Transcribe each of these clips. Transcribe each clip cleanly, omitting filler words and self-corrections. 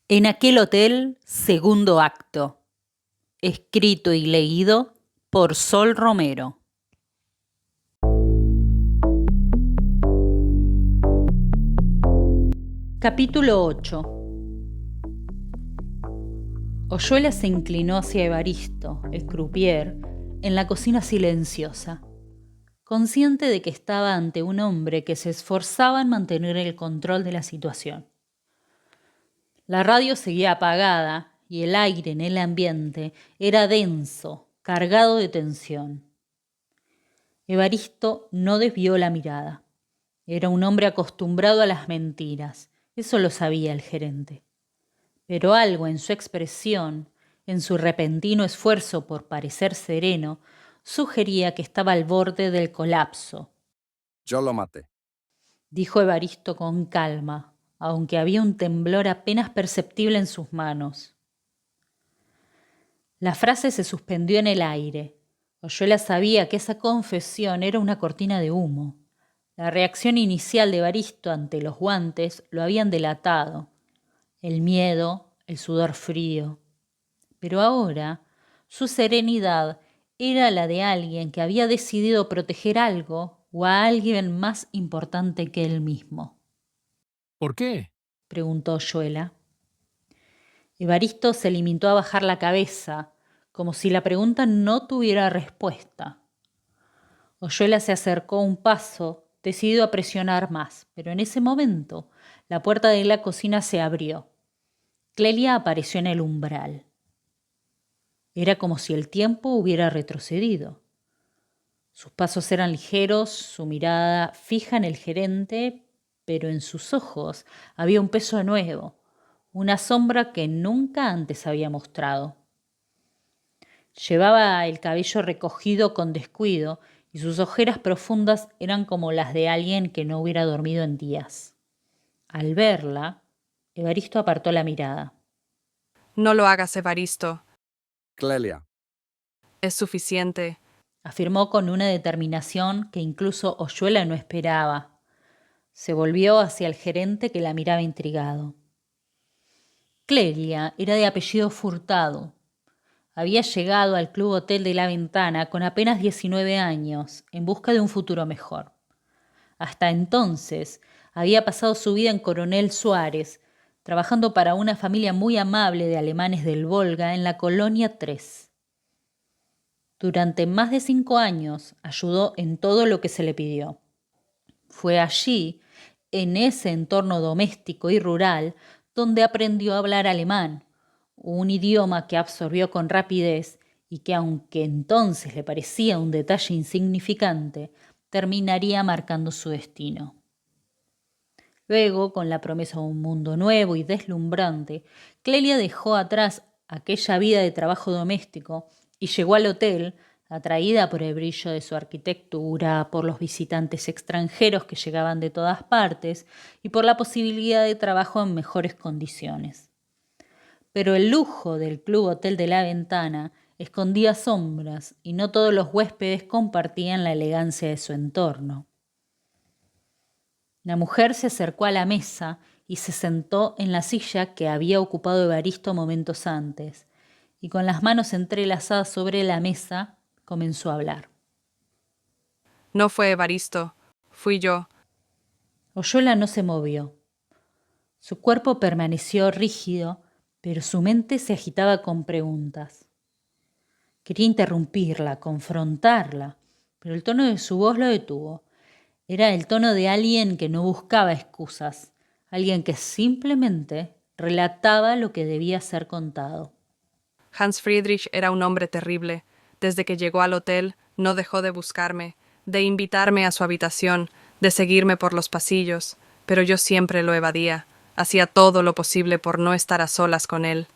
En aquel hotel, segundo acto. Escrito y leído por Sol Romero. Capítulo 8. Oyuela se inclinó hacia Evaristo, el croupier, en la cocina silenciosa, consciente de que estaba ante un hombre que se esforzaba en mantener el control de la situación. La radio seguía apagada y el aire en el ambiente era denso, cargado de tensión. Evaristo no desvió la mirada. Era un hombre acostumbrado a las mentiras, eso lo sabía el gerente. Pero algo en su expresión, en su repentino esfuerzo por parecer sereno, sugería que estaba al borde del colapso. Yo lo maté, Dijo Evaristo con calma, aunque había un temblor apenas perceptible en sus manos. La frase se suspendió en el aire. Oyuela sabía que esa confesión era una cortina de humo. La reacción inicial de Evaristo ante los guantes lo habían delatado. El miedo, el sudor frío. Pero ahora, su serenidad era la de alguien que había decidido proteger algo o a alguien más importante que él mismo. ¿Por qué? Preguntó Oyuela. Evaristo se limitó a bajar la cabeza, como si la pregunta no tuviera respuesta. Oyuela se acercó un paso, decidido a presionar más, pero en ese momento la puerta de la cocina se abrió. Clelia apareció en el umbral. Era como si el tiempo hubiera retrocedido. Sus pasos eran ligeros, su mirada fija en el gerente, pero en sus ojos había un peso nuevo, una sombra que nunca antes había mostrado. Llevaba el cabello recogido con descuido y sus ojeras profundas eran como las de alguien que no hubiera dormido en días. Al verla, Evaristo apartó la mirada. No lo hagas, Evaristo. Clelia. Es suficiente. Afirmó con una determinación que incluso Oyuela no esperaba. Se volvió hacia el gerente que la miraba intrigado. Clelia era de apellido Furtado. Había llegado al Club Hotel de La Ventana con apenas 19 años, en busca de un futuro mejor. Hasta entonces había pasado su vida en Coronel Suárez, trabajando para una familia muy amable de alemanes del Volga en la Colonia 3. Durante más de 5 años ayudó en todo lo que se le pidió. Fue allí, en ese entorno doméstico y rural, donde aprendió a hablar alemán, un idioma que absorbió con rapidez y que, aunque entonces le parecía un detalle insignificante, terminaría marcando su destino. Luego, con la promesa de un mundo nuevo y deslumbrante, Clelia dejó atrás aquella vida de trabajo doméstico y llegó al hotel, atraída por el brillo de su arquitectura, por los visitantes extranjeros que llegaban de todas partes y por la posibilidad de trabajo en mejores condiciones. Pero el lujo del Club Hotel de La Ventana escondía sombras y no todos los huéspedes compartían la elegancia de su entorno. La mujer se acercó a la mesa y se sentó en la silla que había ocupado Evaristo momentos antes, y con las manos entrelazadas sobre la mesa comenzó a hablar. No fue Evaristo, fui yo. Oyuela no se movió. Su cuerpo permaneció rígido, pero su mente se agitaba con preguntas. Quería interrumpirla, confrontarla, pero el tono de su voz lo detuvo. Era el tono de alguien que no buscaba excusas, alguien que simplemente relataba lo que debía ser contado. Hans Friedrich era un hombre terrible. Desde que llegó al hotel, no dejó de buscarme, de invitarme a su habitación, de seguirme por los pasillos, pero yo siempre lo evadía. Hacía todo lo posible por no estar a solas con él.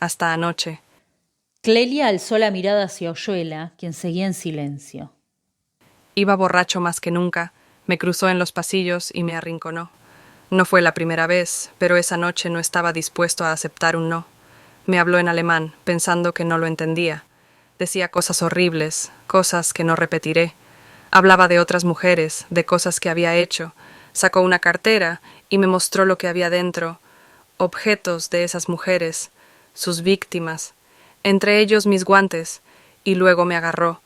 Hasta anoche. Clelia alzó la mirada hacia Oyuela, quien seguía en silencio. Iba borracho más que nunca. Me cruzó en los pasillos y me arrinconó. No fue la primera vez, pero esa noche no estaba dispuesto a aceptar un no. Me habló en alemán, pensando que no lo entendía. Decía cosas horribles, cosas que no repetiré. Hablaba de otras mujeres, de cosas que había hecho. Sacó una cartera y me mostró lo que había dentro. objetos de esas mujeres, sus víctimas, entre ellos mis guantes, y luego me agarró.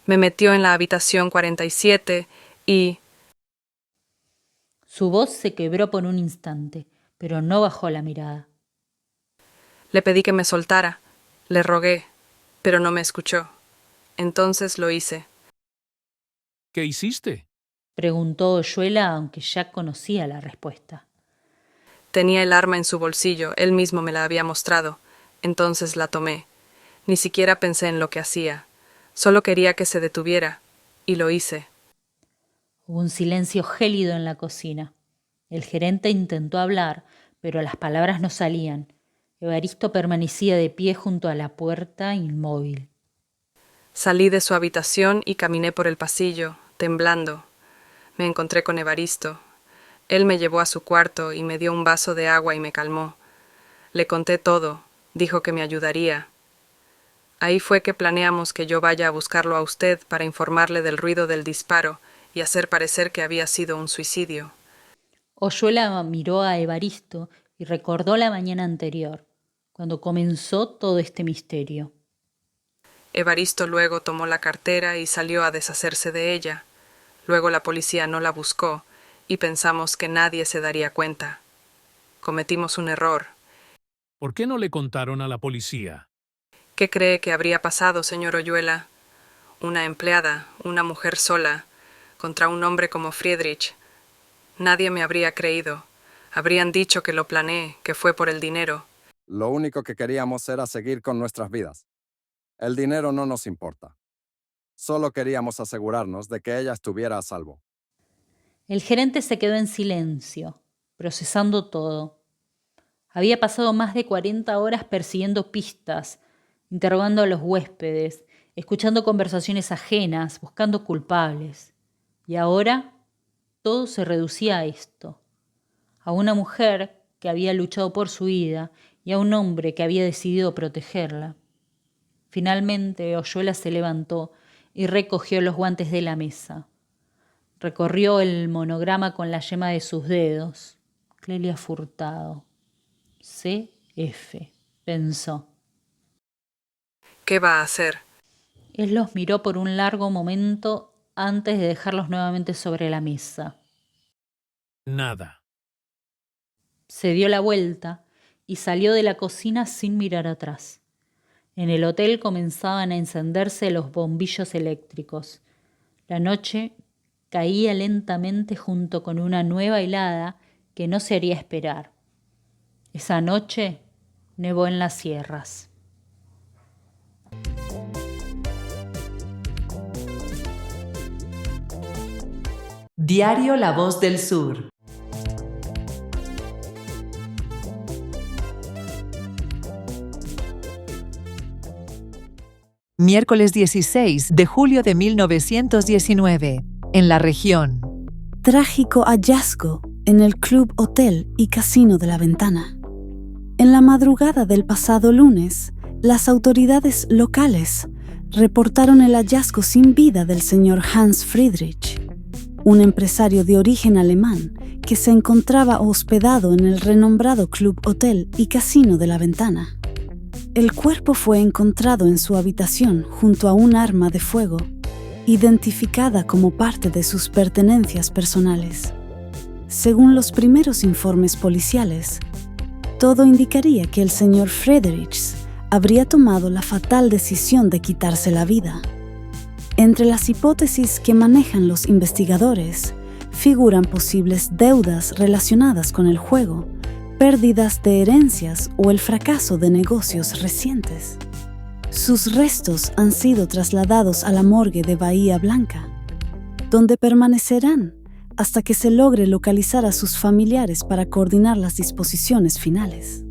Me metió en la habitación 47 y... Su voz se quebró por un instante, pero no bajó la mirada. Le pedí que me soltara, le rogué, pero no me escuchó. Entonces lo hice. ¿Qué hiciste? Preguntó Oyuela, aunque ya conocía la respuesta. Tenía el arma en su bolsillo, él mismo me la había mostrado. Entonces la tomé. Ni siquiera pensé en lo que hacía. Solo quería que se detuviera, y lo hice. Hubo un silencio gélido en la cocina. El gerente intentó hablar, pero las palabras no salían. Evaristo permanecía de pie junto a la puerta, inmóvil. Salí de su habitación y caminé por el pasillo, temblando. Me encontré con Evaristo. Él me llevó a su cuarto y me dio un vaso de agua y me calmó. Le conté todo, dijo que me ayudaría. Ahí fue que planeamos que yo vaya a buscarlo a usted para informarle del ruido del disparo y hacer parecer que había sido un suicidio. Oyuela miró a Evaristo y recordó la mañana anterior, cuando comenzó todo este misterio. Evaristo luego tomó la cartera y salió a deshacerse de ella. Luego la policía no la buscó y pensamos que nadie se daría cuenta. Cometimos un error. ¿Por qué no le contaron a la policía? ¿Qué cree que habría pasado, señor Oyuela? Una empleada, una mujer sola, contra un hombre como Friedrich. Nadie me habría creído. Habrían dicho que lo planeé, que fue por el dinero. Lo único que queríamos era seguir con nuestras vidas. El dinero no nos importa. Solo queríamos asegurarnos de que ella estuviera a salvo. El gerente se quedó en silencio, procesando todo. Había pasado más de 40 horas persiguiendo pistas, interrogando a los huéspedes, escuchando conversaciones ajenas, buscando culpables. Y ahora todo se reducía a esto: a una mujer que había luchado por su vida y a un hombre que había decidido protegerla. Finalmente, Oyuela se levantó y recogió los guantes de la mesa. Recorrió el monograma con la yema de sus dedos. Clelia Furtado. C.F., pensó. ¿Qué va a hacer? Él los miró por un largo momento antes de dejarlos nuevamente sobre la mesa. Nada. Se dio la vuelta y salió de la cocina sin mirar atrás. En el hotel comenzaban a encenderse los bombillos eléctricos. La noche caía lentamente junto con una nueva helada que no se haría esperar. Esa noche nevó en las sierras. Diario La Voz del Sur. Miércoles 16 de julio de 1919, en la región. Trágico hallazgo en el Club Hotel y Casino de la Ventana. En la madrugada del pasado lunes, las autoridades locales reportaron el hallazgo sin vida del señor Hans Friedrich, un empresario de origen alemán que se encontraba hospedado en el renombrado Club Hotel y Casino de la Ventana. El cuerpo fue encontrado en su habitación junto a un arma de fuego, identificada como parte de sus pertenencias personales. Según los primeros informes policiales, todo indicaría que el señor Friedrich habría tomado la fatal decisión de quitarse la vida. Entre las hipótesis que manejan los investigadores figuran posibles deudas relacionadas con el juego, pérdidas de herencias o el fracaso de negocios recientes. Sus restos han sido trasladados a la morgue de Bahía Blanca, donde permanecerán hasta que se logre localizar a sus familiares para coordinar las disposiciones finales.